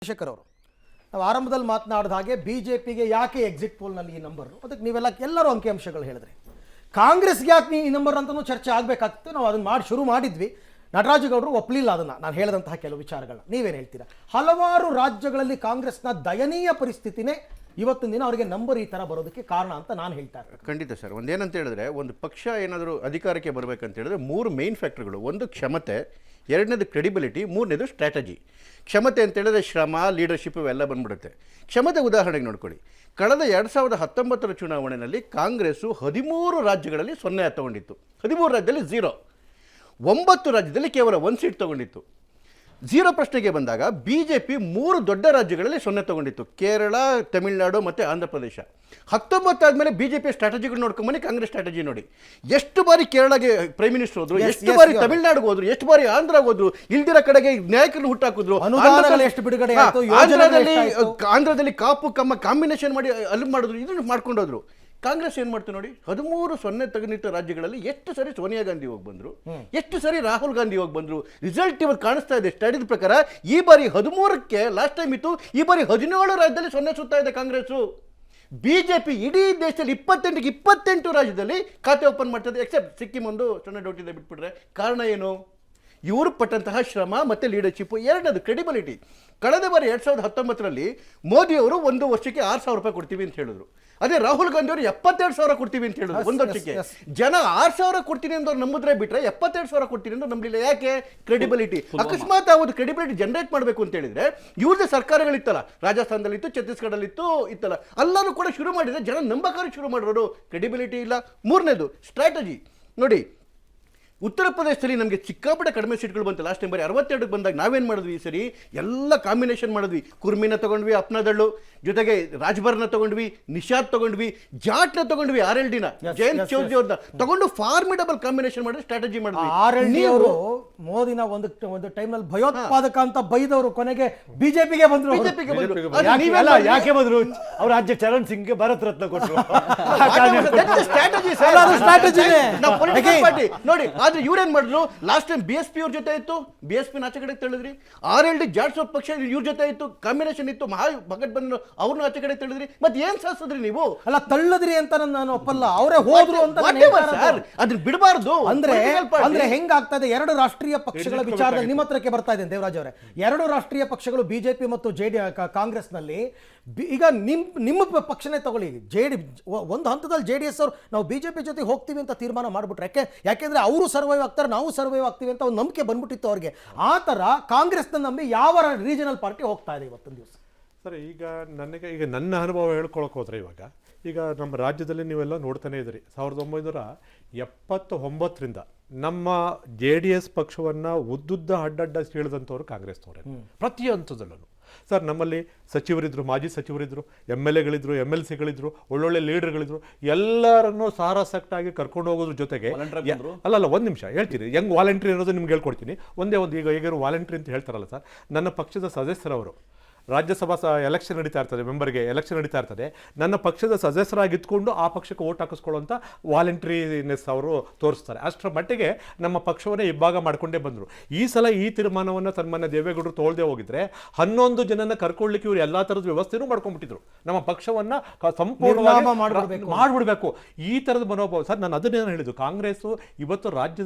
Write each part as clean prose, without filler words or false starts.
ಶೇಖರ್ ಅವರು ನಾವು ಆರಂಭದಲ್ಲಿ ಮಾತನಾಡಿದ ಹಾಗೆ ಬಿಜೆಪಿಗೆ ಯಾಕೆ ಎಕ್ಸಿಟ್ ಪೋಲ್ನಲ್ಲಿ ಈ ನಂಬರ್ ಅದಕ್ಕೆ ನೀವೆಲ್ಲ ಎಲ್ಲರೂ ಅಂಕಿಅಂಶಗಳು ಹೇಳಿದ್ರಿ. ಕಾಂಗ್ರೆಸ್ಗೆ ಯಾಕೆ ಈ ನಂಬರ್ ಅಂತಲೂ ಚರ್ಚೆ ಆಗಬೇಕಾಗ್ತದೆ. ನಾವು ಅದನ್ನು ಶುರು ಮಾಡಿದ್ವಿ. ನಟರಾಜಗೌಡರು ಒಪ್ಪಲಿಲ್ಲ ಅದನ್ನು, ನಾನು ಹೇಳಿದಂತಹ ಕೆಲವು ವಿಚಾರಗಳನ್ನ. ನೀವೇನು ಹೇಳ್ತೀರಾ? ಹಲವಾರು ರಾಜ್ಯಗಳಲ್ಲಿ ಕಾಂಗ್ರೆಸ್ನ ದಯನೀಯ ಪರಿಸ್ಥಿತಿನೇ ಇವತ್ತಿನ ದಿನ ಅವರಿಗೆ ನಂಬರ್ ಈ ಥರ ಬರೋದಕ್ಕೆ ಕಾರಣ ಅಂತ ನಾನು ಹೇಳ್ತಾ ಇದ್ದೀನಿ. ಖಂಡಿತ ಸರ್. ಒಂದೇನಂತ ಹೇಳಿದ್ರೆ, ಒಂದು ಪಕ್ಷ ಏನಾದರೂ ಅಧಿಕಾರಕ್ಕೆ ಬರಬೇಕಂತ ಹೇಳಿದ್ರೆ 3 ಮೇನ್ ಫ್ಯಾಕ್ಟರ್ಗಳು. ಒಂದು ಕ್ಷಮತೆ, ಎರಡನೇದು ಕ್ರೆಡಿಬಿಲಿಟಿ, ಮೂರನೇದು ಸ್ಟ್ರಾಟಜಿ. ಕ್ಷಮತೆ ಅಂತ ಹೇಳಿದ್ರೆ ಶ್ರಮ, ಲೀಡರ್ಶಿಪ್ ಇವೆಲ್ಲ ಬಂದ್ಬಿಡುತ್ತೆ. ಕ್ಷಮತೆ ಉದಾಹರಣೆಗೆ ನೋಡ್ಕೊಳ್ಳಿ. ಕಳೆದ 2019 ಚುನಾವಣೆಯಲ್ಲಿ ಕಾಂಗ್ರೆಸ್ಸು 13 ರಾಜ್ಯಗಳಲ್ಲಿ 0 ತಗೊಂಡಿತ್ತು. 13 ರಾಜ್ಯದಲ್ಲಿ 0. 9 ರಾಜ್ಯದಲ್ಲಿ ಕೇವಲ 1 ಸೀಟ್ ತಗೊಂಡಿತ್ತು. 0 ಪ್ರಶ್ನೆಗೆ ಬಂದಾಗ ಬಿಜೆಪಿ 3 ದೊಡ್ಡ ರಾಜ್ಯಗಳಲ್ಲಿ 0 ತಗೊಂಡಿತ್ತು. ಕೇರಳ, ತಮಿಳುನಾಡು ಮತ್ತು ಆಂಧ್ರ ಪ್ರದೇಶ. 19 ಆದಮೇಲೆ ಬಿಜೆಪಿ ಸ್ಟ್ರಾಟಜಿಗಳು ನೋಡ್ಕೊಂಬನ್ನಿ, ಕಾಂಗ್ರೆಸ್ ಸ್ಟ್ರಾಟಜಿ ನೋಡಿ. ಎಷ್ಟು ಬಾರಿ ಕೇರಳಗೆ ಪ್ರೈಮ್ ಮಿನಿಸ್ಟರ್ ಹೋದ್ರು, ಎಷ್ಟು ಬಾರಿ ತಮಿಳುನಾಡಿಗೆ ಹೋದ್ರು, ಎಷ್ಟು ಬಾರಿ ಆಂಧ್ರಗೆ ಹೋದ್ರು, ಇಲ್ದಿರ ಕಡೆಗೆ ನಾಯಕರನ್ನು ಹುಟ್ಟಾಕಿದ್ರು. ಆಂಧ್ರದಲ್ಲಿ ಕಾಪು ಕಮ್ಮ ಕಾಂಬಿನೇಷನ್ ಮಾಡಿ ಅಲ್ಲಿ ಮಾಡಿದ್ರು, ಇದನ್ನು ಮಾಡ್ಕೊಂಡೋದ್ರು. ಕಾಂಗ್ರೆಸ್ ಏನು ಮಾಡ್ತು ನೋಡಿ, 13 0 ತಗೊಂಡಿದ್ದ ರಾಜ್ಯಗಳಲ್ಲಿ ಎಷ್ಟು ಸರಿ ಸೋನಿಯಾ ಗಾಂಧಿ ಹೋಗಿ ಬಂದರು, ಎಷ್ಟು ಸರಿ ರಾಹುಲ್ ಗಾಂಧಿ ಹೋಗಿ ಬಂದರು. ರಿಸಲ್ಟ್ ಇವತ್ತು ಕಾಣಿಸ್ತಾ ಇದೆ. ಸ್ಟಡಿದ ಪ್ರಕಾರ ಈ ಬಾರಿ 13ಕ್ಕೆ ಲಾಸ್ಟ್ ಟೈಮ್ ಇತ್ತು, ಈ ಬಾರಿ 17 ರಾಜ್ಯದಲ್ಲಿ 0 ಸುತ್ತಾ ಇದೆ ಕಾಂಗ್ರೆಸ್ಸು. ಬಿಜೆಪಿ ಇಡೀ ದೇಶದಲ್ಲಿ 28 ರಾಜ್ಯದಲ್ಲಿ ಖಾತೆ ಓಪನ್ ಮಾಡ್ತದೆ, ಎಕ್ಸೆಪ್ಟ್ ಸಿಕ್ಕಿಂ ಒಂದು ಸಣ್ಣ ಡೌಟ್ ಇದೆ ಬಿಟ್ಬಿಟ್ರೆ. ಕಾರಣ ಏನು? ಇವರು ಪಟ್ಟಂತಹ ಶ್ರಮ ಮತ್ತು ಲೀಡರ್ಶಿಪ್. ಎರಡನೇದು ಕ್ರೆಡಿಬಿಲಿಟಿ. ಕಳೆದ ಬಾರಿ 2019ರಲ್ಲಿ ಮೋದಿಯವರು 1 ವರ್ಷಕ್ಕೆ 6,000 ರೂಪಾಯಿ ಕೊಡ್ತೀವಿ ಅಂತ ಹೇಳಿದ್ರು. ಅದೇ ರಾಹುಲ್ ಗಾಂಧಿ ಅವರು 72,000 ಕೊಡ್ತೀವಿ ಅಂತ ಹೇಳಿದ್ರು 1 ವರ್ಷಕ್ಕೆ. ಜನ 6,000 ಕೊಡ್ತೀನಿ ಅಂತ ನಂಬಿದ್ರೆ ಬಿಟ್ರೆ 72,000 ಕೊಡ್ತೀನಿ ಅಂತ ನಂಬಲಿಲ್ಲ. ಯಾಕೆ? ಕ್ರೆಡಿಬಿಲಿಟಿ. ಅಕಸ್ಮಾತ್ ಆಗೋದು ಕ್ರೆಡಿಬಿಲಿಟಿ ಜನರೇಟ್ ಮಾಡಬೇಕು ಅಂತ ಹೇಳಿದ್ರೆ ಇವ್ರದ್ದು ಸರ್ಕಾರಗಳಿತ್ತಲ್ಲ, ರಾಜಸ್ಥಾನದಲ್ಲಿತ್ತು, ಛತ್ತೀಸ್ಗಢಲ್ಲಿತ್ತು, ಇತ್ತಲ್ಲ, ಎಲ್ಲರೂ ಕೂಡ ಶುರು ಮಾಡಿದ್ರೆ ಜನ ನಂಬಕಾರಿ ಶುರು ಮಾಡಿರೋರು. ಕ್ರೆಡಿಬಿಲಿಟಿ ಇಲ್ಲ. ಮೂರನೇದು ಸ್ಟ್ರಾಟಜಿ ನೋಡಿ. ಉತ್ತರ ಪ್ರದೇಶದಲ್ಲಿ ನಮಗೆ ಸಿಕ್ಕಾಪಟ್ಟೆ ಕಡಿಮೆ ಸೀಟ್ಗಳು ಬಂತು. ಲಾಸ್ಟ್ ಟೈಮ್ ಬರೀ 62ಕ್ಕೆ ಬಂದಾಗ ನಾವೇನು ಮಾಡಿದ್ವಿ? ಈ ಸರಿ ಎಲ್ಲ ಕಾಂಬಿನೇಷನ್ ಮಾಡಿದ್ವಿ. ಕುರ್ಮಿನ ತಗೊಂಡ್ವಿ, ಅಪ್ನಾದಳ್ಳು, ಜೊತೆಗೆ ರಾಜ್ಭರ್ನ ತಗೊಂಡ್ವಿ, ನಿಷಾದ್ ತಗೊಂಡ್ವಿ, ಜಾಟ್ನ ತಗೊಂಡ್ವಿ, RLDನ ಜಯಂತ್ ಚೌಧರಿ ಅವ್ರನ್ನ ತಗೊಂಡು ಫಾರ್ಮಿಡಬಲ್ ಕಾಂಬಿನೇಷನ್ ಮಾಡಿ ಸ್ಟ್ರಾಟಜಿ ಮಾಡಿದ್ವಿ. RLD ಅವರು ಮೋದಿನ ಒಂದು ಟೈಮ್ನಲ್ಲಿ ಭಯೋತ್ಪಾದಕ ಅಂತ ಬೈದವರು ಕೊನೆಗೆ ಬಿಜೆಪಿಗೆ ಬಂದ್ರು. ಯಾಕೆ ಬಂದ್ರು? ಅವ್ರ ರಾಜ್ಯ ಚರಣ್ ಸಿಂಗ್ಗೆ ಭಾರತ ರತ್ನ ಕೊಟ್ಟರು. ನೋಡಿ. ಆದ್ರೆ ಇವ್ರೇನ್ ಮಾಡಿದ್ರು? ಲಾಸ್ಟ್ ಟೈಮ್ BSP ಅವ್ರ ಜೊತೆ ಇತ್ತು, BSP ಆಚೆ ಕಡೆ ತಳ್ಳಿದ್ರಿ. RLD ಜಾಟ್ಸ್ ಪಕ್ಷ ಇವ್ರ ಜೊತೆ ಇತ್ತು, ಕಾಂಬಿನೇಷನ್ ಇತ್ತು. ಮಹಾ ಭಗತ್ ಬಂದ್ರು, ಅವ್ರನ್ನ ಆಚೆ ಕಡೆ ತಳ್ಳಿದ್ರಿ. ಮತ್ತೆ ಏನ್ ಸಾಧಿಸಿದ್ರಿ ನೀವು? ಅಲ್ಲ, ತಳ್ಳದ್ರಿ ಅಂತ ನಾನು ಒಪ್ಪಲ್ಲ, ಅವರೇ ಹೋದ್ರು ಅಂತ ಅದನ್ನ ಬಿಡಬಾರ್ದು. ಅಂದ್ರೆ ಹೆಂಗಾಗ್ತದೆ? 2 ರಾಷ್ಟ್ರೀಯ ಪಕ್ಷಗಳ ವಿಚಾರದಲ್ಲಿ ನಿಮ್ಮ ಹತ್ರಕ್ಕೆ ಬರ್ತಾ ಇದೆ ದೇವರಾಜ್ ಅವರೇ. 2 ರಾಷ್ಟ್ರೀಯ ಪಕ್ಷಗಳು ಬಿಜೆಪಿ ಮತ್ತು ಕಾಂಗ್ರೆಸ್ನಲ್ಲಿ ಈಗ ನಿಮ್ಮ ಪಕ್ಷನೇ ತಗೊಳ್ಳಿ. ಒಂದು ಹಂತದಲ್ಲಿ JDS ಅವರು ನಾವು ಬಿಜೆಪಿ ಜೊತೆ ಹೋಗ್ತೀವಿ ಅಂತ ತೀರ್ಮಾನ ಮಾಡ್ಬಿಟ್ರೆ, ಯಾಕೆಂದ್ರೆ ಅವರು ಸರ್ವೈವ್ ಆಗ್ತಾರೆ, ನಾವು ಸರ್ವೈವ್ ಆಗ್ತೀವಿ ಅಂತ ಒಂದು ನಂಬಿಕೆ ಬಂದ್ಬಿಟ್ಟಿತ್ತು ಅವ್ರಿಗೆ. ಆ ಥರ ಕಾಂಗ್ರೆಸ್ನ ನಂಬಿ ಯಾವ ರೀಜನಲ್ ಪಾರ್ಟಿ ಹೋಗ್ತಾ ಇದೆ ಇವತ್ತೊಂದು ದಿವಸ? ಸರ್, ಈಗ ನನ್ನ ಅನುಭವ ಹೇಳ್ಕೊಳಕ್ಕೆ ಹೋದ್ರೆ, ಈಗ ನಮ್ಮ ರಾಜ್ಯದಲ್ಲಿ ನೀವೆಲ್ಲ ನೋಡ್ತಾನೆ ಇದ್ರಿ. 1979ರಿಂದ ನಮ್ಮ JDS ಪಕ್ಷವನ್ನು ಉದ್ದುದ್ದ ಅಡ್ಡಡ್ಡ ಸೀಳಿದಂಥವ್ರು ಕಾಂಗ್ರೆಸ್ನವರೇ ಪ್ರತಿ ಹಂತದಲ್ಲೂ. ಸರ್, ನಮ್ಮಲ್ಲಿ ಸಚಿವರಿದ್ರು, ಮಾಜಿ ಸಚಿವರಿದ್ರು, MLAಗಳಿದ್ರು, MLCಗಳಿದ್ರು, ಒಳ್ಳೊಳ್ಳೆ ಲೀಡರ್ಗಳಿದ್ರು. ಎಲ್ಲರನ್ನೂ ಸಾರಾಸಕ್ಟಾಗಿ ಕರ್ಕೊಂಡು ಹೋಗೋದ್ರ ಜೊತೆಗೆ ಅಲ್ಲಲ್ಲ, ಒಂದು ನಿಮಿಷ ಹೇಳ್ತೀನಿ. ಹೆಂಗ್ ವಾಲಂಟ್ರಿ ಅನ್ನೋದು ನಿಮ್ಗೆ ಹೇಳ್ಕೊಡ್ತೀನಿ. ಈಗ ವಾಲಂಟ್ರಿ ಅಂತ ಹೇಳ್ತಾರಲ್ಲ ಸರ್, ನನ್ನ ಪಕ್ಷದ ಸದಸ್ಯರವರು ರಾಜ್ಯಸಭಾ ಎಲೆಕ್ಷನ್ ನಡೀತಾ ಇರ್ತದೆ, ಮೆಂಬರ್ಗೆ ಎಲೆಕ್ಷನ್ ನಡೀತಾ ಇರ್ತದೆ. ನನ್ನ ಪಕ್ಷದ ಸದಸ್ಯರಾಗಿ ಇದ್ಕೊಂಡು ಆ ಪಕ್ಷಕ್ಕೆ ಓಟ್ ಹಾಕಿಸ್ಕೊಳ್ಳೋಂಥ ವಾಲಂಟ್ರಿನೆಸ್ ಅವರು ತೋರಿಸ್ತಾರೆ. ಅಷ್ಟರ ಮಟ್ಟಿಗೆ ನಮ್ಮ ಪಕ್ಷವನ್ನೇ ಇಬ್ಬಾಗ ಮಾಡ್ಕೊಂಡೇ ಬಂದರು. ಈ ಸಲ ಈ ತೀರ್ಮಾನವನ್ನು ಸನ್ಮಾನ್ಯ ದೇವೇಗೌಡರು ತೋಳದೆ ಹೋಗಿದ್ರೆ 11 ಜನನ ಕರ್ಕೊಳ್ಳಿಕ್ಕೆ ಇವರು ಎಲ್ಲ ಥರದ ವ್ಯವಸ್ಥೆನೂ ಮಾಡ್ಕೊಂಡ್ಬಿಟ್ಟಿದ್ರು. ನಮ್ಮ ಪಕ್ಷವನ್ನು ಸಂಪೂರ್ಣವಾಗಿ ಮಾಡಿಬಿಡ್ಬೇಕು, ಈ ಥರದ ಮನೋಭಾವ. ಸರ್, ನಾನು ಅದನ್ನೇನು ಹೇಳಿದ್ದು, ಕಾಂಗ್ರೆಸ್ಸು ಇವತ್ತು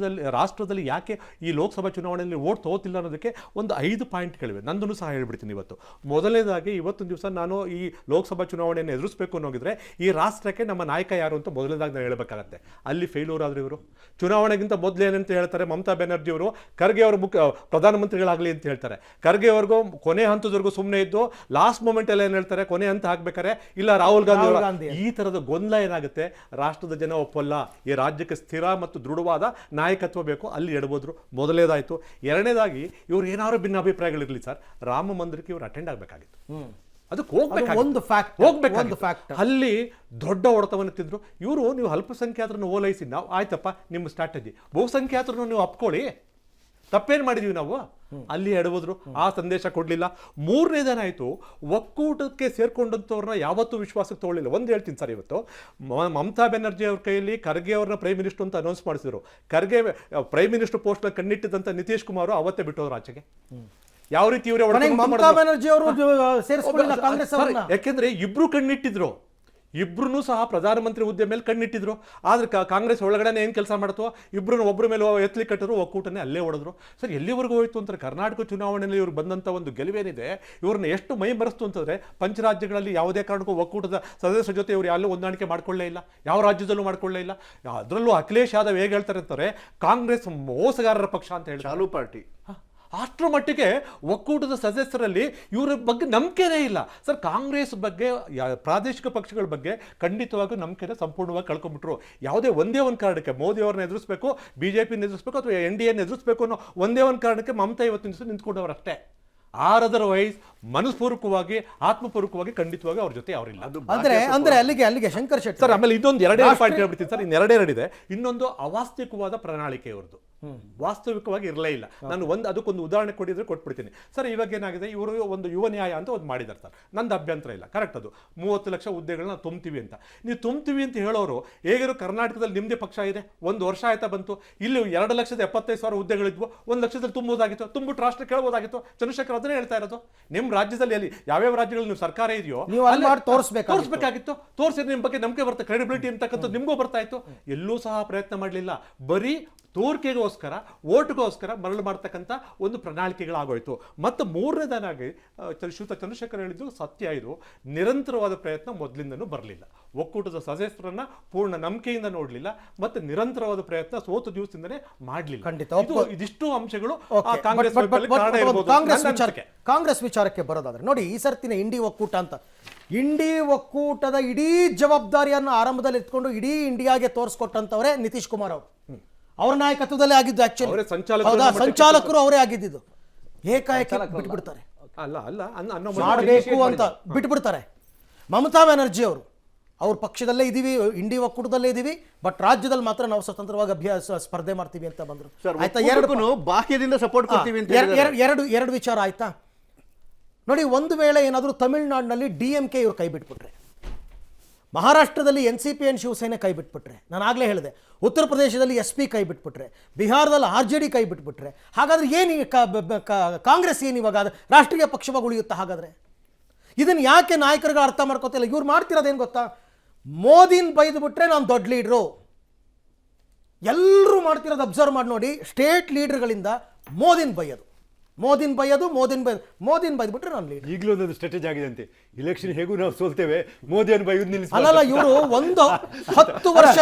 ರಾಷ್ಟ್ರದಲ್ಲಿ ಯಾಕೆ ಈ ಲೋಕಸಭಾ ಚುನಾವಣೆಯಲ್ಲಿ ಓಟ್ ತಗೋತಿಲ್ಲ ಅನ್ನೋದಕ್ಕೆ ಒಂದು 5 ಪಾಯಿಂಟ್ಗಳಿವೆ. ನಂದನ್ನು ಸಹ ಹೇಳ್ಬಿಡ್ತೀನಿ. ಇವತ್ತು ಮೊದಲನೇದಾಗಿ ಇವತ್ತೊಂದು ದಿವಸ ನಾನು ಈ ಲೋಕಸಭಾ ಚುನಾವಣೆಯನ್ನು ಎದುರಿಸಬೇಕು ಅನ್ನೋಗಿದ್ರೆ ಈ ರಾಷ್ಟ್ರಕ್ಕೆ ನಮ್ಮ ನಾಯಕ ಯಾರು ಅಂತ ಮೊದಲನೇದಾಗಿ ನಾನು ಹೇಳಬೇಕಾಗತ್ತೆ. ಅಲ್ಲಿ ಫೇಲ್ಯೂರ್ ಆದ್ರೆ ಇವರು ಚುನಾವಣೆಗಿಂತ ಮೊದಲೇನಂತ ಹೇಳ್ತಾರೆ, ಮಮತಾ ಬ್ಯಾನರ್ಜಿ ಅವರು ಖರ್ಗೆ ಅವರು ಪ್ರಧಾನಮಂತ್ರಿಗಳಾಗಲಿ ಅಂತ ಹೇಳ್ತಾರೆ. ಖರ್ಗೆ ಅವ್ರಿಗೂ ಕೊನೆ ಹಂತದವರೆಗೂ ಸುಮ್ಮನೆ ಇದ್ದು ಲಾಸ್ಟ್ ಮೂಮೆಂಟ್ ಎಲ್ಲ ಏನು ಹೇಳ್ತಾರೆ, ಕೊನೆ ಹಂತ ಹಾಕ್ಬೇಕಾರೆ ಇಲ್ಲ ರಾಹುಲ್ ಗಾಂಧಿ. ಈ ಥರದ ಗೊಂದಲ ಏನಾಗುತ್ತೆ, ರಾಷ್ಟ್ರದ ಜನ ಒಪ್ಪಲ್ಲ. ಈ ರಾಜ್ಯಕ್ಕೆ ಸ್ಥಿರ ಮತ್ತು ದೃಢವಾದ ನಾಯಕತ್ವ ಬೇಕು, ಅಲ್ಲಿ ಎಡಬೋದ್ರು. ಮೊದಲನೇದಾಯಿತು. ಎರಡನೇದಾಗಿ ಇವ್ರು ಏನಾದ್ರು ಭಿನ್ನಾಭಿಪ್ರಾಯಗಳಿರಲಿ ಸರ್, ರಾಮ ಮಂದಿರಕ್ಕೆ ಇವ್ರು ಅಟೆಂಡ್ ಆಗಬೇಕಾಗಿತ್ತು. ಅದಕ್ಕೆ ಹೋಗ್ಬೇಕಾಗಿತ್ತು. ಅಲ್ಲಿ ದೊಡ್ಡ ಹೊಡೆತವನ್ನಿದ್ರು ಇವರು. ನೀವು ಅಲ್ಪಸಂಖ್ಯಾತರನ್ನು ಓಲೈಸಿ, ನಾವು ಆಯ್ತಪ್ಪ ನಿಮ್ಮ ಸ್ಟ್ರಾಟಜಿ, ಬಹುಸಂಖ್ಯಾತರನ್ನು ನೀವು ಅಪ್ಕೊಳ್ಳಿ, ತಪ್ಪೇನು ಮಾಡಿದೀವಿ ನಾವು, ಅಲ್ಲಿ ಎಡಬೋದ್ರು. ಆ ಸಂದೇಶ ಕೊಡಲಿಲ್ಲ. ಮೂರನೇದೇನಾಯಿತು, ಒಕ್ಕೂಟಕ್ಕೆ ಸೇರ್ಕೊಂಡಂಥವ್ರನ್ನ ಯಾವತ್ತೂ ವಿಶ್ವಾಸಕ್ಕೆ ತಗೊಳ್ಳಿಲ್ಲ. ಒಂದು ಹೇಳ್ತೀನಿ ಸರ್, ಇವತ್ತು ಮಮತಾ ಬ್ಯಾನರ್ಜಿ ಅವ್ರ ಕೈಯಲ್ಲಿ ಖರ್ಗೆ ಅವ್ರನ್ನ ಪ್ರೈಮ್ ಮಿನಿಸ್ಟರ್ ಅಂತ ಅನೌನ್ಸ್ ಮಾಡಿಸಿದ್ರು. ಖರ್ಗೆ ಪ್ರೈಮ್ ಮಿನಿಸ್ಟರ್ ಪೋಸ್ಟ್ನ ಕಣ್ಣಿಟ್ಟಿದ್ದಂಥ ನಿತೀಶ್ ಕುಮಾರ್ ಅವತ್ತೇ ಬಿಟ್ಟೋದ್ರು ಆಚೆಗೆ. ಯಾವ ರೀತಿ ಇವರೇ ಕೊನೆಗೆ ಮಮತಾ ಬ್ಯಾನರ್ಜಿ ಅವರು ಸೇರಿಸ್ಕೊಳ್ಳಿಲ್ಲ ಕಾಂಗ್ರೆಸ್ ಅವರನ್ನ. ಯಾಕೆಂದ್ರೆ ಇಬ್ರು ಕಣ್ಣಿಟ್ಟಿದ್ರು, ಇಬ್ರು ಸಹ ಪ್ರಧಾನಮಂತ್ರಿ ಹುದ್ದೆ ಮೇಲೆ ಕಣ್ಣಿಟ್ಟಿದ್ರು. ಆದ್ರೆ ಕಾಂಗ್ರೆಸ್ ಒಳಗಡೆ ಏನ್ ಕೆಲಸ ಮಾಡ್ತೋ, ಇಬ್ರು ಒಬ್ಬರ ಮೇಲೆ ಎತ್ತಲಿ ಕಟ್ಟರು, ಒಕ್ಕೂಟನೇ ಅಲ್ಲೇ ಹೊಡೆದ್ರು. ಸರ್ ಎಲ್ಲಿವರೆಗೂ ಹೋಯ್ತು ಅಂತಾರೆ, ಕರ್ನಾಟಕ ಚುನಾವಣೆಯಲ್ಲಿ ಇವ್ರು ಬಂದಂತ ಒಂದು ಗೆಲುವೇನಿದೆ ಇವ್ರನ್ನ ಎಷ್ಟು ಮೈ ಮರೆಸ್ತು ಅಂತಂದ್ರೆ, ಪಂಚರಾಜ್ಯಗಳಲ್ಲಿ ಯಾವುದೇ ಕಾರಣಕ್ಕೂ ಒಕ್ಕೂಟದ ಸದಸ್ಯರ ಜೊತೆ ಇವರು ಎಲ್ಲೂ ಹೊಂದಾಣಿಕೆ ಮಾಡ್ಕೊಳ್ಳೇ ಇಲ್ಲ, ಯಾವ ರಾಜ್ಯದಲ್ಲೂ ಮಾಡ್ಕೊಳ್ಳೇ ಇಲ್ಲ. ಅದರಲ್ಲೂ ಅಖಿಲೇಶ್ ಯಾದವ್ ಹೇಗೆ ಹೇಳ್ತಾರೆ ಅಂತಾರೆ, ಕಾಂಗ್ರೆಸ್ ಮೋಸಗಾರರ ಪಕ್ಷ ಅಂತ ಹೇಳಿ, ಚಾಲು ಪಾರ್ಟಿ. ಅಷ್ಟರ ಮಟ್ಟಿಗೆ ಒಕ್ಕೂಟದ ಸದಸ್ಯರಲ್ಲಿ ಇವರ ಬಗ್ಗೆ ನಂಬಿಕೆನೇ ಇಲ್ಲ. ಸರ್ ಕಾಂಗ್ರೆಸ್ ಬಗ್ಗೆ ಪ್ರಾದೇಶಿಕ ಪಕ್ಷಗಳ ಬಗ್ಗೆ ಖಂಡಿತವಾಗೂ ನಂಬಿಕೆನ ಸಂಪೂರ್ಣವಾಗಿ ಕಳ್ಕೊಂಡ್ಬಿಟ್ರು. ಯಾವುದೇ ಒಂದೇ ಒಂದು ಕಾರಣಕ್ಕೆ ಮೋದಿ ಅವ್ರನ್ನ ಎದುರಿಸಬೇಕು, ಬಿಜೆಪಿನ ಎದುರಿಸಬೇಕು ಅಥವಾ NDA ಎದುರಿಸಬೇಕು ಅನ್ನೋ ಒಂದೇ ಒಂದು ಕಾರಣಕ್ಕೆ ಮಮತಾ ಇವತ್ತಿನ ದಿವಸ ನಿಂತ್ಕೊಂಡವ್ರು ಅಷ್ಟೇ. ಅದರ್ವೈಸ್ ಮನಸ್ಪೂರ್ವಕವಾಗಿ ಆತ್ಮಪೂರ್ವಕವಾಗಿ ಖಂಡಿತವಾಗಿ ಅವ್ರ ಜೊತೆ ಅವರಿಲ್ಲ. ಅಂದ್ರೆ ಅಲ್ಲಿಗೆ ಶಂಕರ್ ಶೆಟ್ಟಿ ಸರ್ ಆಮೇಲೆ ಇನ್ನೊಂದು ಎರಡೇ ಪಾಯಿಂಟ್ ಹೇಳ್ಬಿಡ್ತೀನಿ ಸರ್, ಇನ್ನೆರಡೇರಡಿದೆ. ಇನ್ನೊಂದು ಅವಾಸ್ತವಿಕವಾದ ಪ್ರಣಾಳಿಕೆ ಅವ್ರದ್ದು, ವಾಸ್ತವಿಕವಾಗಿ ಇರಲೇ ಇಲ್ಲ. ನಾನು ಅದಕ್ಕೊಂದು ಉದಾಹರಣೆ ಕೊಟ್ಬಿಡ್ತೀನಿ ಸರ್. ಇವಾಗ ಏನಾಗಿದೆ, ಇವರು ಒಂದು ಯುವ ನ್ಯಾಯ ಅಂತ ಒಂದು ಮಾಡಿದ್ದಾರೆ ಸರ್, ನಂದು ಅಭ್ಯಂತರ ಇಲ್ಲ, ಕರೆಕ್ಟ್. ಅದು 30 ಲಕ್ಷ ಹುದ್ದೆಗಳನ್ನ ತುಂಬ್ತೀವಿ ಅಂತ. ನೀವು ತುಂಬ್ತೀವಿ ಅಂತ ಹೇಳೋರು ಹೇಗಿರೋ ಕರ್ನಾಟಕದಲ್ಲಿ ನಿಮ್ಮದೇ ಪಕ್ಷ ಇದೆ, 1 ವರ್ಷ ಆಯ್ತಾ ಬಂತು, ಇಲ್ಲಿ 2,75,000 ಹುದ್ದೆಗಳಿದ್ವು, 1 ಲಕ್ಷದಲ್ಲಿ ತುಂಬಬಹುದಾಗಿತ್ತು, ತುಂಬಿಟ್ಟು ರಾಷ್ಟ್ರ ಕೇಳಬಹುದಾಗಿತ್ತು. ಚಂದ್ರಶೇಖರ್ ಅದನ್ನೇ ಹೇಳ್ತಾ ಇರೋದು. ನಿಮ್ಮ ರಾಜ್ಯದಲ್ಲಿ ಅಲ್ಲಿ ಯಾವ್ಯಾವ ರಾಜ್ಯಗಳಲ್ಲಿ ನೀವು ಸರ್ಕಾರ ಇದೆಯೋ ತೋರಿಸಬೇಕಾಗಿತ್ತು. ತೋರಿಸಿದ್ರೆ ನಿಮ್ಮ ಬಗ್ಗೆ ನಂಬಿಕೆ ಬರುತ್ತೆ, ಕ್ರೆಡಿಬಿಲಿಟಿ ಅಂತಕ್ಕಂಥದ್ದು ನಿಮಗೂ ಬರ್ತಾ ಇತ್ತು. ಎಲ್ಲೂ ಸಹ ಪ್ರಯತ್ನ ಮಾಡಲಿಲ್ಲ. ಬರೀ ತೋರಿಕೆಗೋಸ್ಕರ, ಓಟ್ಗೋಸ್ಕರ ಮರಳು ಮಾಡ್ತಕ್ಕಂಥ ಒಂದು ಪ್ರಣಾಳಿಕೆಗಳಾಗೋಯ್ತು. ಮತ್ತು ಮೂರನೇದಾಗಿ ಶ್ರೀಯುತ ಚಂದ್ರಶೇಖರ್ ಹೇಳಿದ್ದು ಸತ್ಯ, ಇದು ನಿರಂತರವಾದ ಪ್ರಯತ್ನ ಮೊದಲಿಂದನೂ ಬರಲಿಲ್ಲ. ಒಕ್ಕೂಟದ ಸದಸ್ಯರನ್ನ ಪೂರ್ಣ ನಂಬಿಕೆಯಿಂದ ನೋಡಲಿಲ್ಲ, ಮತ್ತೆ ನಿರಂತರವಾದ ಪ್ರಯತ್ನ ಸೋತು ದಿವಸದಿಂದನೇ ಮಾಡಲಿಲ್ಲ. ಇದಿಷ್ಟು ಅಂಶಗಳು ಕಾಂಗ್ರೆಸ್ ವಿಚಾರಕ್ಕೆ ಬರೋದಾದ್ರೆ ನೋಡಿ, ಈ ಸರ್ತಿನ ಇಂಡಿ ಒಕ್ಕೂಟ ಅಂತ, ಇಂಡಿ ಒಕ್ಕೂಟದ ಇಡೀ ಜವಾಬ್ದಾರಿಯನ್ನು ಆರಂಭದಲ್ಲಿ ಎತ್ಕೊಂಡು ಇಡೀ ಇಂಡಿಯಾಗೆ ತೋರಿಸ್ಕೊಟ್ಟಂತವರೇ ನಿತೀಶ್ ಕುಮಾರ್ ಅವರು. ಅವರ ನಾಯಕತ್ವದಲ್ಲೇ ಆಗಿದ್ದು. ಆಕ್ಚುಲಿ ಸಂಚಾಲಕರು ಅವರೇ ಆಗಿದ್ದು. ಏಕಾಏಕಿ ಬಿಟ್ಬಿಡ್ತಾರೆ, ಮಾಡಬೇಕು ಅಂತ ಬಿಟ್ಬಿಡ್ತಾರೆ. ಮಮತಾ ಬ್ಯಾನರ್ಜಿ ಅವರು ಅವ್ರ ಪಕ್ಷದಲ್ಲೇ ಇದೀವಿ, ಇಂಡಿ ಒಕ್ಕೂಟದಲ್ಲೇ ಇದೀವಿ, ಬಟ್ ರಾಜ್ಯದಲ್ಲಿ ಮಾತ್ರ ನಾವು ಸ್ವತಂತ್ರವಾಗಿ ಸ್ಪರ್ಧೆ ಮಾಡ್ತೀವಿ ಅಂತ ಬಂದ್ರು. ಆಯ್ತಾ, ಬಾಹ್ಯದಿಂದ ಸಪೋರ್ಟ್ ಕೊಡ್ತೀವಿ ಅಂತ ಎರಡು ವಿಚಾರ ಆಯ್ತಾ. ನೋಡಿ, ಒಂದು ವೇಳೆ ಏನಾದರೂ ತಮಿಳುನಾಡಿನಲ್ಲಿ DMK ಇವ್ರು ಕೈ ಬಿಟ್ಬಿಟ್ರೆ, ಮಹಾರಾಷ್ಟ್ರದಲ್ಲಿ NCP and ಶಿವಸೇನೆ ಕೈ ಬಿಟ್ಬಿಟ್ರೆ, ನಾನು ಆಗಲೇ ಹೇಳಿದೆ, ಉತ್ತರ ಪ್ರದೇಶದಲ್ಲಿ SP ಕೈ ಬಿಟ್ಬಿಟ್ರೆ, ಬಿಹಾರದಲ್ಲಿ RJD ಕೈ ಬಿಟ್ಬಿಟ್ರೆ, ಹಾಗಾದ್ರೆ ಏನು ಕಾಂಗ್ರೆಸ್ ಏನು ಇವಾಗ ರಾಷ್ಟ್ರೀಯ ಪಕ್ಷವಾಗಿ ಉಳಿಯುತ್ತಾ? ಹಾಗಾದ್ರೆ ಇದನ್ನು ಯಾಕೆ ನಾಯಕರುಗಳು ಅರ್ಥ ಮಾಡ್ಕೋತಿಲ್ಲ? ಇವ್ರು ಮಾಡ್ತಿರೋದೇನು ಗೊತ್ತಾ, ಮೋದಿನ ಬೈದು ಬಿಟ್ರೆ ನಾನು ದೊಡ್ಡ ಲೀಡ್ರು. ಎಲ್ಲರೂ ಮಾಡ್ತಿರೋದು ಅಬ್ಸರ್ವ್ ಮಾಡಿ ನೋಡಿ, ಸ್ಟೇಟ್ ಲೀಡರ್ಗಳಿಂದ ಮೋದಿನ ಬೈಯೋದು, ಮೋದಿನ ಬೈದ್ಬಿಟ್ರೆ ನಾನು ಲೀಡರ್. ಈಗಲೂ ಒಂದು ಸ್ಟ್ರಾಟಜಿ ಆಗಿದೆ ಅಂತೆ, ಇಲೆಕ್ಷನ್ ಹೇಗೂ ನಾವು ಸೋಲ್ತೇವೆ, ಮೋದಿಯನ್ನು ಬೈಯೋದು ನಿಲ್ಲಿಸಿ. ಅಲ್ಲಲ್ಲ, ಇವರು ಒಂದು 10 ವರ್ಷ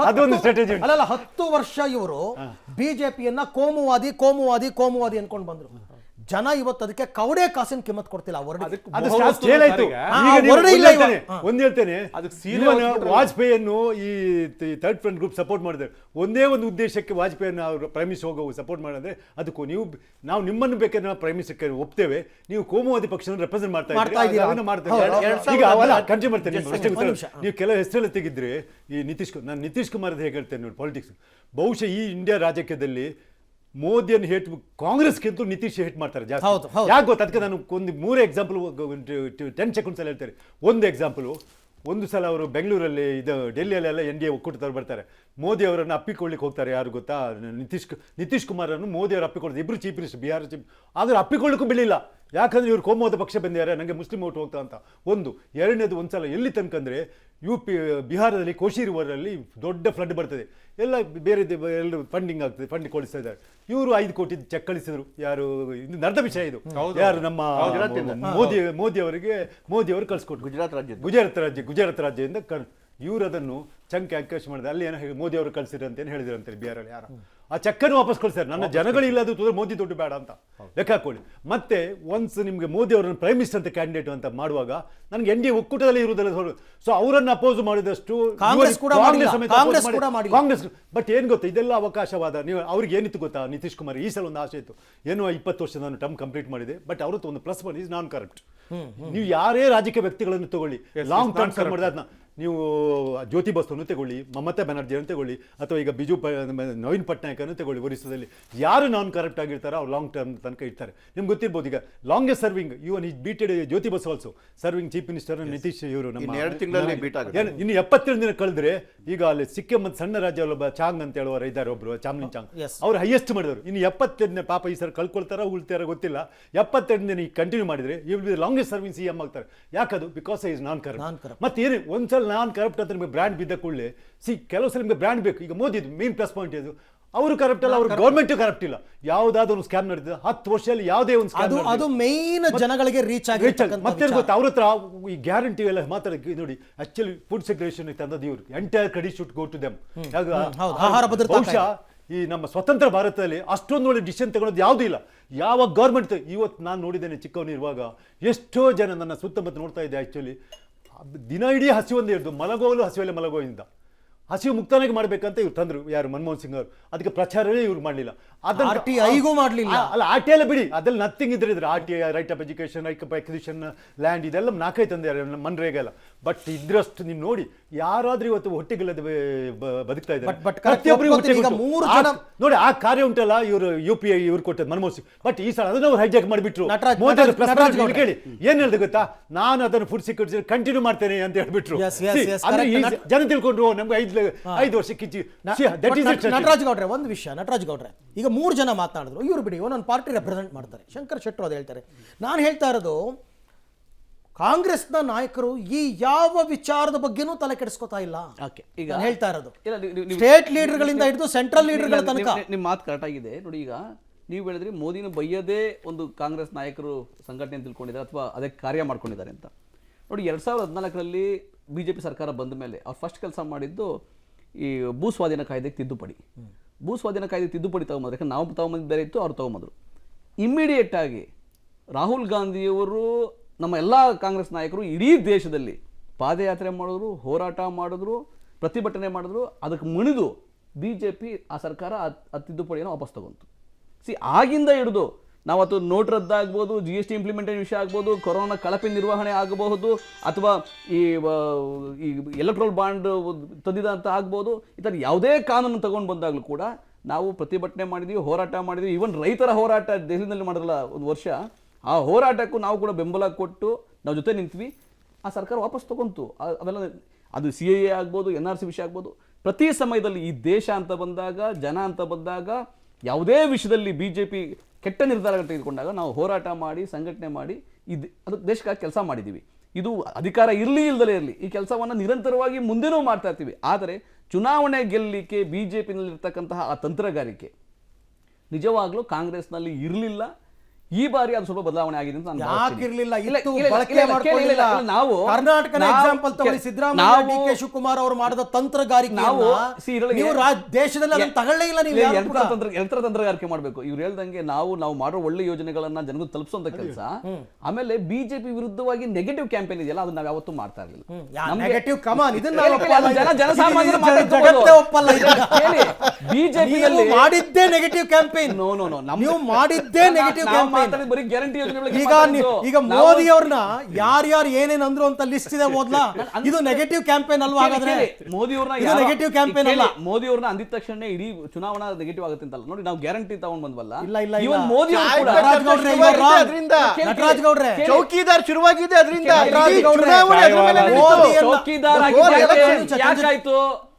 ಅದೊಂದು ಸ್ಟ್ರಾಟಜಿ. ಅಲ್ಲಲ್ಲ, 10 ವರ್ಷ ಇವರು ಬಿಜೆಪಿಯನ್ನ ಕೋಮುವಾದಿ ಅನ್ಕೊಂಡು ಬಂದ್ರು. ಜನ ಇವತ್ತು ಅದಕ್ಕೆ ಕವಡೆ ಕಾಸಿನ ಕಿಮ್ಮತ್ ಕೊಡ್ತಿಲ್ಲ. ಒಂದ್ ಹೇಳ್ತೇನೆ, ವಾಜಪೇಯಿಯನ್ನು ಈ ಥರ್ಡ್ ಫ್ರಂಟ್ ಗ್ರೂಪ್ ಸಪೋರ್ಟ್ ಮಾಡಿದ್ದಾರೆ. ಒಂದೇ ಒಂದು ಉದ್ದೇಶಕ್ಕೆ ವಾಜಪೇಯಿಯನ್ನು ಅವರು ಪ್ರೈಮಿಸ್ ಹೋಗೋ ಸಪೋರ್ಟ್ ಮಾಡಿದ್ರೆ, ಅದಕ್ಕೂ ನಾವು ನಿಮ್ಮನ್ನು ಬೇಕಾದ್ರೆ ನಾವು ಪ್ರೈಮಿಸಕ್ಕೆ ಒಪ್ತೇವೆ, ನೀವು ಕೋಮುವಾದಿ ಪಕ್ಷನ ರೆಪ್ರೆಸೆಂಟ್ ಮಾಡ್ತಾ ಇದ್ದೀರಾ. ನೀವು ಕೆಲವು ಹೆಸರೆಲ್ಲ ತೆಗಿದ್ರೆ, ಈ ನಾನು ನಿತೀಶ್ ಕುಮಾರ್ ಹೇಗೆ ಹೇಳ್ತೇನೆ ನೋಡಿ, ಪಾಲಿಟಿಕ್ಸ್ ಬಹುಶಃ ಈ ಇಂಡಿಯಾ ರಾಜಕೀಯದಲ್ಲಿ ಮೋದಿಯನ್ನು ಹೇಟ್ ಕಾಂಗ್ರೆಸ್ಗಿಂತೂ ನಿತೀಶ್ ಹೇಟ್ ಮಾಡ್ತಾರೆ ಜಾಸ್ತಿ. ಯಾಕೆ ಗೊತ್ತಾ? ಅದಕ್ಕೆ ನಾನು ಒಂದು 3 ಎಕ್ಸಾಂಪಲ್ 10 ಸೆಕೆಂಡ್ಸ್ ಅಲ್ಲಿ ಹೇಳ್ತಾರೆ. ಒಂದು ಎಕ್ಸಾಂಪಲ್, ಒಂದು ಸಲ ಅವರು ಬೆಂಗಳೂರಲ್ಲಿ ಡೆಲ್ಲಿಯಲ್ಲೆಲ್ಲ NDA ಒಕ್ಕೂಟದವ್ರು ಬರ್ತಾರೆ, ಮೋದಿ ಅವರನ್ನು ಅಪ್ಪಿಕೊಳ್ಳಿಕ್ಕೆ ಹೋಗ್ತಾರೆ. ಯಾರು ಗೊತ್ತಾ? ನಿತೀಶ್ ಕುಮಾರನ್ನು ಮೋದಿ ಅವರು ಅಪ್ಪಿಕೊಳ್ಳೋದು, ಇಬ್ಬರು ಚೀಫ್ ಮಿನಿಸ್ಟರ್, ಬಿಹಾರ ಚೀಫ್, ಆದ್ರೆ ಅಪ್ಪಿಕೊಳ್ಳಿಕ್ಕೂ ಬಿಡಲಿಲ್ಲ. ಯಾಕಂದ್ರೆ ಇವ್ರು ಕೋಮುವಾದ ಪಕ್ಷ ಬಂದಿದ್ದಾರೆ, ನನಗೆ ಮುಸ್ಲಿಂ ಓಟ್ ಹೋಗ್ತಾ ಅಂತ. ಎರಡನೇದು, ಒಂದ್ಸಲ ಎಲ್ಲಿ ತನಕ ಅಂದರೆ ಬಿಹಾರದಲ್ಲಿ ಕೋಶಿರುವರಲ್ಲಿ ದೊಡ್ಡ ಫ್ಲಡ್ ಬರ್ತದೆ, ಎಲ್ಲ ಬೇರೆ ಎಲ್ಲ ಫಂಡಿಂಗ್ ಆಗ್ತದೆ, ಫಂಡ್ ಕೊಡಿಸ್ತಾ ಇದ್ದಾರೆ. ಇವರು 5 ಕೋಟಿ ಚೆಕ್ ಕಳಿಸಿದ್ರು. ಯಾರು, ಇದು ನಡೆದ ವಿಷಯ, ಇದು ಯಾರು ನಮ್ಮ ಮೋದಿ ಅವರು ಕಳಿಸ್ಕೊಟ್ರು. ಗುಜರಾತ್ ರಾಜ್ಯದಿಂದ ಇವರು ಅದನ್ನು ಚಂಕ್ ಆಂಕೇಶ್ ಮಾಡಿದೆ. ಅಲ್ಲಿ ಏನೋ ಮೋದಿ ಅವರು ಕಳಿಸಿದ್ರು ಅಂತ ಹೇಳಿದ್ರು ಅಂತೇಳಿ ಬಿಹಾರಲ್ಲಿ. ಯಾರು ಆ ಚೆಕ್ಕನ್ನು ವಾಪಸ್ ಕಳಿಸ್ತಾರೆ. ನನ್ನ ಜನಗಳಿಲ್ಲದು ಮೋದಿ ದುಡ್ಡು ಬೇಡ ಅಂತ ಲೆಕ್ಕ ಹಾಕೊಳ್ಳಿ. ಮತ್ತೆ ಒನ್ಸ್ ನಿಮಗೆ ಮೋದಿ ಅವರನ್ನು ಪ್ರೈಮ್ ಮಿನಿಸ್ಟರ್ ಅಂತ ಕ್ಯಾಂಡಿಡೇಟ್ ಅಂತ ಮಾಡುವಾಗ ನನಗೆ NDA ಒಕ್ಕೂಟದಲ್ಲಿ ಇರುವುದಲ್ಲ, ಸೊ ಅವರನ್ನು ಅಪೋಸ್ ಮಾಡಿದಷ್ಟು ಕಾಂಗ್ರೆಸ್. ಬಟ್ ಏನ್ ಗೊತ್ತಾ, ಇದೆಲ್ಲ ಅವಕಾಶವಾದ. ನೀವು ಅವ್ರಿಗೆ ಏನಿತ್ತು ಗೊತ್ತಾ, ನಿತೀಶ್ ಕುಮಾರ್ ಈ ಸಲ ಒಂದು ಆಸೆ ಇತ್ತು, ಏನೋ 20 ವರ್ಷ ನಾನು ಟರ್ಮ್ ಕಂಪ್ಲೀಟ್ ಮಾಡಿದೆ, ಬಟ್ ಅವ್ರದ್ದು ಒಂದು plus point, is non corrupt. ನೀವು ಯಾರೇ ರಾಜಕೀಯ ವ್ಯಕ್ತಿಗಳನ್ನು ತಗೊಳ್ಳಿ, ಲಾಂಗ್ ಟರ್ಮ್ ಸರ್ವ್ ಮಾಡಿದ ನೀವು ಜ್ಯೋತಿ ಬಸುವನ್ನು ತಗೊಳ್ಳಿ, ಮಮತಾ ಬ್ಯಾನರ್ಜಿಯನ್ನು ತಗೊಳ್ಳಿ, ಅಥವಾ ಈಗ ನವೀನ್ ಪಟ್ನಾಯಕನ್ನು ತಗೊಳ್ಳಿ, ಒರಿಸ್ಸಾದಲ್ಲಿ ಯಾರು ನಾನ್ ಕರಪ್ಟ್ ಆಗಿರ್ತಾರೋ ಅವ್ರು ಲಾಂಗ್ ಟರ್ಮ್ ತನಕ ಇರ್ತಾರೆ. ನಿಮ್ಗೆ ಗೊತ್ತಿರ್ಬೋದು, ಈಗ longest serving even is beated Jyoti Basu also serving chief minister Nitish ಇವರು ನಮ್ಮ 2 ತಿಂಗಳಲ್ಲಿ ಬೀಟ್ ಆಗುತ್ತೆ. ಇನ್ನು 72 ದಿನ ಕಳೆದ್ರೆ ಈಗ ಅಲ್ಲಿ ಸಿಕ್ಕಿಂ ಮತ್ತು ಸಣ್ಣ ರಾಜ್ಯ ಒಬ್ಬ ಚಾಂಗ್ ಅಂತ ಹೇಳುವವರು ಇದ್ದಾರೆ, ಒಬ್ರು ಚಾಮ್ಲಿನ್ ಚಾಂಗ್, ಅವ್ರು ಹೈಯೆಸ್ಟ್ ಮಾಡಿದವರು. ಇನ್ನು 72 ದಿನ ಪಾಪ ಈ ಸರ್ ಕಳ್ಕೊಳ್ತಾರ ಉಳ್ತಾರ ಗೊತ್ತಿಲ್ಲ. 72 ದಿನ ಈಗ ಕಂಟಿನ್ಯೂ ಮಾಡಿದ್ರೆ ಇವ್ರು ಲಾಂಗೆಸ್ಟ್ ಸರ್ವಿಂಗ್ CM ಆಗ್ತಾರೆ. ಯಾಕದು? Because is non corrupt. ಮತ್ತೆ ಏನು ಒಂದ್ಸಲ ನಾನ್ ಕರಪ್ಟ್ ಅಂತ ನಿಮಗೆ ಬ್ರ್ಯಾಂಡ್ ಬಿದ್ದ ಕೂಡಲೇ ಕೆಲವು ಸಲ ನಿಮಗೆ ಬ್ರ್ಯಾಂಡ್ ಬೇಕು. ಈಗ ಮೋದಿ ಮೇನ್ ಪ್ಲಸ್ ಪಾಯಿಂಟ್ ಇದು, ಅವರು ಕರಪ್ಟ್ ಅಲ್ಲ, ಅವ್ರ ಗೌರ್ಮೆಂಟ್ ಕರಪ್ಟ್ ಇಲ್ಲ. ಯಾವ್ದಾದ್ರು ಒಂದು ಸ್ಕ್ಯಾಮ್ ನಡೆದಿದೆ 10 ವರ್ಷದಲ್ಲಿ, ಯಾವುದೇ ಒಂದು ಸ್ಕ್ಯಾಮ್ ಅದು ಮೇನ್ ಜನಗಳಿಗೆ ರೀಚ್ ಆಗಿ ಮತ್ತೆ ಗೊತ್ತಾ ಅವ್ರ ಹತ್ರ ಈ ಗ್ಯಾರಂಟಿ ಎಲ್ಲ ಮಾತಾಡಕ್ಕೆ ನೋಡಿ. ಆಕ್ಚುಲಿ ಫುಡ್ ಸೆಕ್ರೆಟೇಷನ್ ತಂದದ್ದು ಇವ್ರು, entire credit should go to them. ಆಹಾರ ಭದ್ರತಾ ಬಹುಶಃ ಈ ನಮ್ಮ ಸ್ವತಂತ್ರ ಭಾರತದಲ್ಲಿ ಅಷ್ಟೊಂದು ಒಳ್ಳೆ ಡಿಸಿಷನ್ ತಗೊಳ್ಳೋದು ಯಾವುದೂ ಇಲ್ಲ. ಯಾವ ಗೌರ್ಮೆಂಟ್ ಇವತ್ತು ನಾನು ನೋಡಿದ್ದೇನೆ ಚಿಕ್ಕವನಿರುವಾಗ, ಎಷ್ಟೋ ಜನ ನನ್ನ ಸುತ್ತಮುತ್ತ ನೋಡ್ತಾ ಇದ್ದೆ. ಆಕ್ಚುಲಿ ದಿನ ಇಡೀ ಹಸಿವೊಂದೇ ಇರ್ದು, ಮಲಗೋಲು ಹಸಿವಲ್ಲೇ ಮಲಗೋಯಿಂದ ಹಸಿವು ಮುಕ್ತನಾಗಿ ಮಾಡ್ಬೇಕಂತ ಇವ್ರು ತಂದ್ರು, ಯಾರು ಮನಮೋಹನ್ ಸಿಂಗ್ ಅವರು. ಅದಕ್ಕೆ ಪ್ರಚಾರವೇ ಇವ್ರು ಮಾಡಲಿಲ್ಲ, RTIಗೂ ಮಾಡಲಿಲ್ಲ. ಅಲ್ಲ RTI ಎಲ್ಲ ಬಿಡಿ, ಅದೆಲ್ಲ ನಥಿಂಗ್ ಇದ್ರೆ RTI, right of education, right of acquisition land, ಇದೆಲ್ಲ 4 ತಂದೆ ಮನ್ರೇಗ ಎಲ್ಲ. ಬಟ್ ಇದ್ರಷ್ಟು ನೀವು ನೋಡಿ, ಯಾರಾದ್ರೂ ಇವತ್ತು ಹೊಟ್ಟೆಗಿಲ್ಲದೆ ಬದುಕ್ತಾ ಇದ್ದಾರೆ. ನೋಡಿ ಆ ಕಾರ್ಯ ಉಂಟಲ್ಲ, ಇವರು UPI ಇವ್ರು ಕೊಟ್ಟದ್ದು ಮನಮೋಹನ್ ಸಿಂಗ್. ಬಟ್ ಈ ಸಲ ಅದನ್ನ ಅವ್ರು ಹೈಜಾಕ್ ಮಾಡಿಬಿಟ್ರು. ಕೇಳಿ ಏನ್ ಹೇಳಿದೆ ಗೊತ್ತಾ, ನಾನು ಅದನ್ನು ಫುಡ್ ಸೆಕ್ಯೂರಿಟಿ ಕಂಟಿನ್ಯೂ ಮಾಡ್ತೇನೆ ಅಂತ ಹೇಳ್ಬಿಟ್ರು. ಜನ ತಿಳ್ಕೊಂಡ್ರು ನಮ್ಗೆ 5 ವರ್ಷ ಕಿಚ್ಚಿ. ನಟರಾಜ್ ಗೌಡ್ರೆ ಒಂದು ವಿಷಯ, ನಟರಾಜ್ ಗೌಡ್ರೆ ಈಗ 3 ಜನ ಮಾತನಾಡಿದ್ರು, ಇವ್ರು ಬಿಡಿ ಒಂದೊಂದು ಪಾರ್ಟಿ ರೆಪ್ರೆಸೆಂಟ್ ಮಾಡ್ತಾರೆ. ಶಂಕರ್ ಶೆಟ್ಟರು ಅದು ಹೇಳ್ತಾರೆ. ನಾನು ಹೇಳ್ತಾ ಇರೋದು, ಕಾಂಗ್ರೆಸ್ನ ನಾಯಕರು ಈ ಯಾವ ವಿಚಾರದ ಬಗ್ಗೆನೂ ತಲೆ ಕೆಡಿಸ್ಕೊತಾ ಇಲ್ಲ. ಈಗ ಹೇಳ್ತಾ ಇರೋದು ಸ್ಟೇಟ್ ಲೀಡರ್ಗಳಿಂದ ಹಿಡಿದು ಸೆಂಟ್ರಲ್ ಲೀಡರ್ಗಳ ತನಕ. ನಿಮ್ಮ ಮಾತು ಕರೆಕ್ಟ್ ಆಗಿದೆ. ನೋಡಿ, ಈಗ ನೀವು ಹೇಳಿದ್ರಿ ಮೋದಿನ ಬೈಯದೇ ಒಂದು ಕಾಂಗ್ರೆಸ್ ನಾಯಕರು ಸಂಘಟನೆ ತಿಳ್ಕೊಂಡಿದ್ದಾರೆ ಅಥವಾ ಅದಕ್ಕೆ ಕಾರ್ಯ ಮಾಡ್ಕೊಂಡಿದ್ದಾರೆ ಅಂತ. ನೋಡಿ, 2014ರಲ್ಲಿ BJP ಸರ್ಕಾರ ಬಂದ ಮೇಲೆ ಅವ್ರು ಫಸ್ಟ್ ಕೆಲಸ ಮಾಡಿದ್ದು ಈ ಭೂ ಸ್ವಾಧೀನ ಕಾಯ್ದೆಗೆ ತಿದ್ದುಪಡಿ. ಭೂ ಸ್ವಾಧೀನ ಕಾಯ್ದೆ ತಿದ್ದುಪಡಿ ತಗೊಂಬಂದ್ರೆ, ಯಾಕಂದ್ರೆ ನಾವು ತಗೊಂಬಂದು ಬೇರೆ ಇತ್ತು, ಅವ್ರು ತಗೊಂಬಂದ್ರು. ಇಮ್ಮಿಡಿಯೇಟ್ ಆಗಿ ರಾಹುಲ್ ಗಾಂಧಿಯವರು, ನಮ್ಮ ಎಲ್ಲ ಕಾಂಗ್ರೆಸ್ ನಾಯಕರು ಇಡೀ ದೇಶದಲ್ಲಿ ಪಾದಯಾತ್ರೆ ಮಾಡಿದ್ರು, ಹೋರಾಟ ಮಾಡಿದ್ರು, ಪ್ರತಿಭಟನೆ ಮಾಡಿದ್ರು. ಅದಕ್ಕೆ ಮುಣಿದು BJP ಆ ಸರ್ಕಾರ ಆ ತಿದ್ದುಪಡಿಯನ್ನು ವಾಪಸ್ ತಗೊಂತು. ಆಗಿಂದ ಹಿಡಿದು ನಾವತ್ತು ನೋಟ್ ರದ್ದಾಗ್ಬೋದು, GST ಇಂಪ್ಲಿಮೆಂಟೇಷನ್ ವಿಷಯ ಆಗ್ಬೋದು, ಕೊರೋನಾ ಕಳಪೆ ನಿರ್ವಹಣೆ ಆಗಬಹುದು, ಅಥವಾ ಈ ಎಲೆಕ್ಟ್ರಲ್ ಬಾಂಡ್ ತಂದಿದಂತ ಆಗ್ಬೋದು, ಈ ಥರ ಯಾವುದೇ ಕಾನೂನು ತಗೊಂಡು ಬಂದಾಗಲೂ ಕೂಡ ನಾವು ಪ್ರತಿಭಟನೆ ಮಾಡಿದ್ವಿ, ಹೋರಾಟ ಮಾಡಿದ್ವಿ. ಈವನ್ ರೈತರ ಹೋರಾಟ ದೆಹಲಿನಲ್ಲಿ ಮಾಡಿದ್ರಲ್ಲ ಒಂದು ವರ್ಷ, ಆ ಹೋರಾಟಕ್ಕೂ ನಾವು ಕೂಡ ಬೆಂಬಲ ಕೊಟ್ಟು ನಾವು ಜೊತೆ ನಿಂತ್ವಿ. ಆ ಸರ್ಕಾರ ವಾಪಸ್ ತಗೊಂತು. ಅವೆಲ್ಲ ಅದು CAA ಆಗ್ಬೋದು, NRC ವಿಷಯ ಆಗ್ಬೋದು. ಪ್ರತಿ ಸಮಯದಲ್ಲಿ ಈ ದೇಶ ಅಂತ ಬಂದಾಗ, ಜನ ಅಂತ ಬಂದಾಗ, ಯಾವುದೇ ವಿಷಯದಲ್ಲಿ BJP ಕೆಟ್ಟ ನಿರ್ಧಾರಗಳು ತೆಗೆದುಕೊಂಡಾಗ ನಾವು ಹೋರಾಟ ಮಾಡಿ, ಸಂಘಟನೆ ಮಾಡಿ ಅದಕ್ಕೆ ದೇಶಕ್ಕಾಗಿ ಕೆಲಸ ಮಾಡಿದ್ದೀವಿ. ಇದು ಅಧಿಕಾರ ಇರಲಿ ಇಲ್ಲದಲೇ ಇರಲಿ, ಈ ಕೆಲಸವನ್ನು ನಿರಂತರವಾಗಿ ಮುಂದೆನೂ ಮಾಡ್ತಾ ಇರ್ತೀವಿ. ಆದರೆ ಚುನಾವಣೆ ಗೆಲ್ಲಲಿಕ್ಕೆ BJPನಲ್ಲಿರ್ತಕ್ಕಂತಹ ಆ ತಂತ್ರಗಾರಿಕೆ ನಿಜವಾಗ್ಲೂ ಕಾಂಗ್ರೆಸ್ನಲ್ಲಿ ಇರಲಿಲ್ಲ. ಈ ಬಾರಿ ಅದು ಸ್ವಲ್ಪ ಬದಲಾವಣೆ ಆಗಿದೆ ಅಂತ ನಾನು ಯಾಕಿರ್ಲಿಲ್ಲ, ನಾವು ಕರ್ನಾಟಕದ ಎಕ್ಸಾಂಪಲ್ ತಗೊಳ್ಳಿ. ಸಿದ್ದರಾಮಯ್ಯ, DK ಶಿವಕುಮಾರ್ ಅವರು ಮಾಡಿದ ತಂತ್ರಗಾರಿಕೆ ದೇಶದಲ್ಲಿ ಅದನ್ನು ತಗೊಳ್ಳೇ ಇಲ್ಲ. ನೀವು ಯಂತ್ರ ತಂತ್ರಗಾರಿಕೆ ಮಾಡಬೇಕು. ಇವ್ರು ಹೇಳ್ದಂಗೆ ನಾವು ಮಾಡೋ ಒಳ್ಳೆ ಯೋಜನೆಗಳನ್ನ ಜನಗೂ ತಲುಪಿಸುವಂತ ಕೆಲಸ. ಆಮೇಲೆ BJP ವಿರುದ್ಧವಾಗಿ ನೆಗೆಟಿವ್ ಕ್ಯಾಂಪೇನ್ ಇದೆಯಲ್ಲ, ಅದನ್ನ ನಾವು ಯಾವತ್ತೂ ಮಾಡ್ತಾ ಇರಲಿಲ್ಲ. ನೆಗೆಟಿವ್ ಕಮಾನ್ ಇದನ್ನ ಜನಸಾಮಾನ್ಯರು ಬಿಜೆಪಿಯಲ್ಲಿ ಮಾಡಿದ್ದೇ ನೆಗೆಟಿವ್ ಕ್ಯಾಂಪೇನ್. ನೀವು ಮಾಡಿದ್ದೇ ನೆಗೆಟಿವ್ ಕ್ಯಾಂಪೇನ್. ಈಗ ಮೋದಿ ಅವ್ರನ್ನ ಯಾರ್ಯಾರು ಏನೇನ್ ಅಂದ್ರು ಅಂತ ಲಿಸ್ಟ್ ಇದೆ ಓದ್ಲಾ? ಇದು ನೆಗೆಟಿವ್ ಕ್ಯಾಂಪೇನ್ ಅಲ್ವಾ? ಹಾಗಾದ್ರೆ ಮೋದಿ ಅವ್ರನ್ನ ನೆಗೆಟಿವ್ ಕ್ಯಾಂಪೇನ್ ಅಲ್ಲ. ಮೋದಿ ಅವ್ರನ್ನ ಅಂದಿದ ತಕ್ಷಣ ಇಡೀ ಚುನಾವಣಾ ನೆಗೆಟಿವ್ ಆಗುತ್ತೆ ಅಂತಲ್ಲ. ನೋಡಿ, ನಾವು ಗ್ಯಾರಂಟಿ ತಗೊಂಡ್ ಬಂದ್ವಲ್ಲ. ಇಲ್ಲ ಇವನ್ ಮೋದಿ ನಟರಾಜ್ ಗೌಡ್ರೆ ಚೌಕಿದಾರ್ ಶುರುವಾಗಿದೆ ಅದರಿಂದ. ಚೌಕಿದಾರ್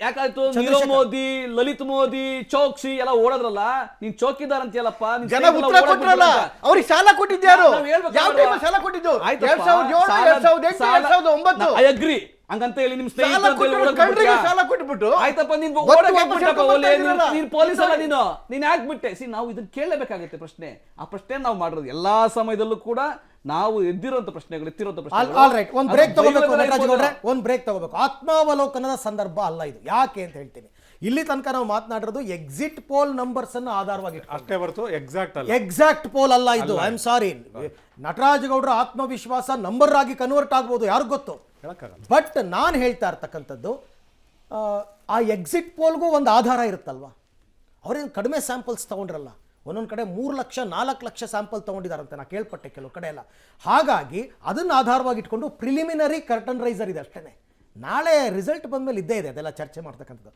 ಯಾಕಾಯ್ತು? ನೀರವ್ ಮೋದಿ, ಲಲಿತ್ ಮೋದಿ, ಚೌಕ್ಸಿ ಎಲ್ಲ ಓಡೋದ್ರಲ್ಲ. ನೀನ್ ಚೌಕಿದಾರ್ ಅಂತೀಯಲ್ಲಪ್ಪ. ಜನ ಉತ್ತರ ಕೊಟ್ರಲ್ಲ. ಅವ್ರಿಗೆ ಸಾಲ ಕೊಟ್ಟಿದ್ಯಾರು? ಯಾವ ಟೈಮ್ ಸಾಲ ಕೊಟ್ಟಿದ್ದು? 2007, 2008, 2009. I agree. ಹಂಗಂತ ಹೇಳಿ ನಿಮ್ ಸ್ನೇಹಿತರು ಸಾಲ ಕೊಟ್ಬಿಟ್ಟು ಆಯ್ತಪ್ಪ, ನೀನ್ ಪೊಲೀಸ್ ಅಲ್ಲ, ನೀನ್ ಯಾಕೆ ಬಿಟ್ಟೆ? ನಾವು ಇದನ್ನ ಕೇಳಲೇಬೇಕಾಗತ್ತೆ ಪ್ರಶ್ನೆ. ಆ ಪ್ರಶ್ನೆ ನಾವು ಮಾಡಿರೋದು ಎಲ್ಲಾ ಸಮಯದಲ್ಲೂ ಕೂಡ ನಾವು ಎತ್ತಿರುವಂತ ಪ್ರಶ್ನೆಗಳು. ಒಂದ್ ಬ್ರೇಕ್ ತಗೋಬೇಕು. ಆತ್ಮಾವಲೋಕನದ ಸಂದರ್ಭ ಅಲ್ಲ ಇದು. ಯಾಕೆ ಅಂತ ಹೇಳ್ತೀನಿ. ಇಲ್ಲಿ ತನಕ ನಾವು ಮಾತನಾಡಿರೋದು ಎಕ್ಸಿಟ್ ಪೋಲ್ ನಂಬರ್ಸ್ ಅನ್ನು ಆಧಾರವಾಗಿ ಅಷ್ಟೇ ಹೊರತು ಎಕ್ಸಾಕ್ಟ್ ಪೋಲ್ ಅಲ್ಲ ಇದು. I am sorry. ನಟರಾಜ್ ಗೌಡ್ರ ಆತ್ಮವಿಶ್ವಾಸ ನಂಬರ್ ಆಗಿ ಕನ್ವರ್ಟ್ ಆಗ್ಬೋದು, ಯಾರಿಗೂ ಗೊತ್ತು. ಬಟ್ ನಾನು ಹೇಳ್ತಾ ಇರ್ತಕ್ಕಂಥದ್ದು, ಆ ಎಕ್ಸಿಟ್ ಪೋಲ್ಗೂ ಒಂದು ಆಧಾರ ಇರುತ್ತಲ್ವಾ? ಅವ್ರೇನು ಕಡಿಮೆ ಸ್ಯಾಂಪಲ್ಸ್ ತಗೊಂಡ್ರಲ್ಲ. ಒಂದೊಂದು ಕಡೆ 3 ಲಕ್ಷ 4 ಲಕ್ಷ ಸ್ಯಾಂಪಲ್ ತೊಗೊಂಡಿದ್ದಾರಂತೆ, ನಾ ಕೇಳ್ಪಟ್ಟೆ ಕೆಲವು ಕಡೆ ಎಲ್ಲ. ಹಾಗಾಗಿ ಅದನ್ನು ಆಧಾರವಾಗಿ ಇಟ್ಕೊಂಡು ಪ್ರಿಲಿಮಿನರಿ ಕರ್ಟನ್ ರೈಸರ್ ಇದೆ ಅಷ್ಟೇ. ನಾಳೆ ರಿಸಲ್ಟ್ ಬಂದಮೇಲೆ ಇದ್ದೇ ಇದೆ ಅದೆಲ್ಲ ಚರ್ಚೆ ಮಾಡ್ತಕ್ಕಂಥದ್ದು.